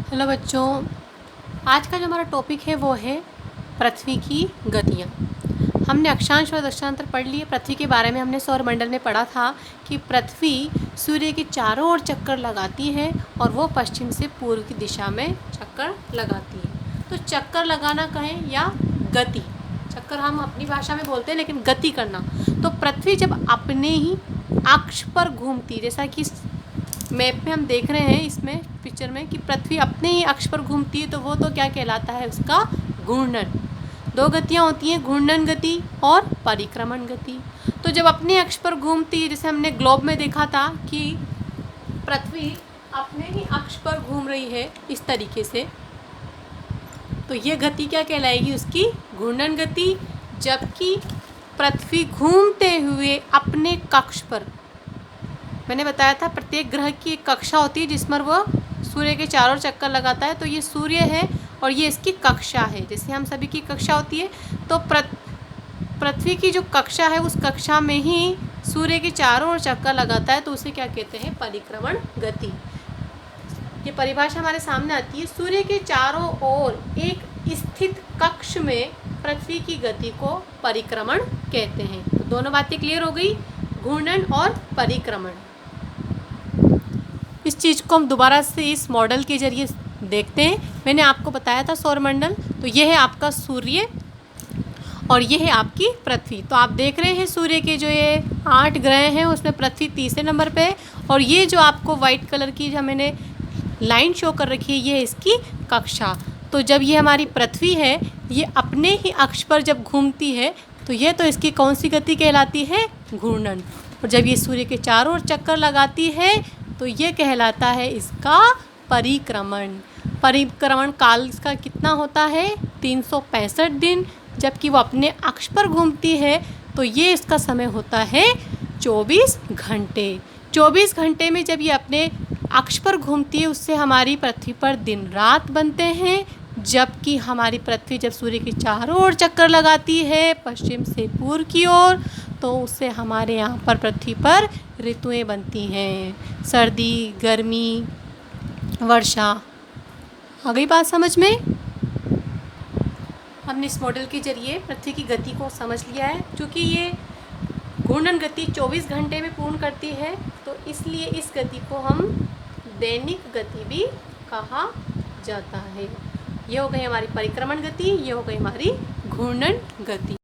Hello बच्चों, आज का जो हमारा टॉपिक है वो है पृथ्वी की गतियाँ। हमने अक्षांश और दशांतर पढ़ लिए। पृथ्वी के बारे में हमने सौरमंडल में पढ़ा था कि पृथ्वी सूर्य के चारों ओर चक्कर लगाती है और वो पश्चिम से पूर्व की दिशा में चक्कर लगाती है। तो चक्कर लगाना कहें या गति, चक्कर हम अपनी भाषा में बोलते हैं, लेकिन गति करना। तो पृथ्वी जब अपने ही अक्ष पर घूमती, जैसा कि मैप में हम देख रहे हैं, इसमें पिक्चर में, कि पृथ्वी अपने ही अक्ष पर घूमती है, तो वो तो क्या कहलाता है, उसका घूर्णन। दो गतियाँ होती हैं, घूर्णन गति और परिक्रमण गति। तो जब अपने अक्ष पर घूमती है, जैसे हमने ग्लोब में देखा था कि पृथ्वी अपने ही अक्ष पर घूम रही है इस तरीके से, तो ये गति क्या कहलाएगी, उसकी घूर्णन गति। जबकि पृथ्वी घूमते हुए अपने कक्ष पर, मैंने बताया था प्रत्येक ग्रह की एक कक्षा होती है जिसमें वो सूर्य के चारों ओर चक्कर लगाता है। तो ये सूर्य है और ये इसकी कक्षा है, जैसे हम सभी की कक्षा होती है। तो पृथ्वी की जो कक्षा है, उस कक्षा में ही सूर्य के चारों ओर चक्कर लगाता है, तो उसे क्या कहते हैं, परिक्रमण गति। ये परिभाषा हमारे सामने आती है। सूर्य के चारों ओर एक स्थित कक्ष में पृथ्वी की गति को परिक्रमण कहते हैं। तो दोनों बातें क्लियर हो गई, घूर्णन और परिक्रमण। इस चीज़ को हम दोबारा से इस मॉडल के जरिए देखते हैं। मैंने आपको बताया था सौरमंडल, तो ये है आपका सूर्य और ये है आपकी पृथ्वी। तो आप देख रहे हैं सूर्य के जो ये 8 ग्रह हैं, उसमें पृथ्वी तीसरे नंबर पे है। और ये जो आपको वाइट कलर की जो मैंने लाइन शो कर रखी है, ये है इसकी कक्षा। तो जब ये हमारी पृथ्वी है, ये अपने ही अक्ष पर जब घूमती है, तो ये तो इसकी कौन सी गति कहलाती है, घूर्णन। और जब ये सूर्य के चारों ओर चक्कर लगाती है, तो ये कहलाता है इसका परिक्रमण। परिक्रमण काल इसका कितना होता है, 365 दिन। जबकि वो अपने अक्ष पर घूमती है, तो ये इसका समय होता है 24 घंटे। 24 घंटे में जब ये अपने अक्ष पर घूमती है, उससे हमारी पृथ्वी पर दिन रात बनते हैं। जबकि हमारी पृथ्वी जब सूर्य के चारों ओर चक्कर लगाती है पश्चिम से पूर्व की ओर, तो उससे हमारे यहाँ पर पृथ्वी पर ऋतुएं बनती हैं, सर्दी, गर्मी, वर्षा। आ गई बात समझ में? हमने इस मॉडल के जरिए पृथ्वी की गति को समझ लिया है। क्योंकि ये घूर्णन गति 24 घंटे में पूर्ण करती है, तो इसलिए इस गति को हम दैनिक गति भी कहा जाता है। ये हो गई हमारी परिक्रमण गति, ये हो गई हमारी घूर्णन गति।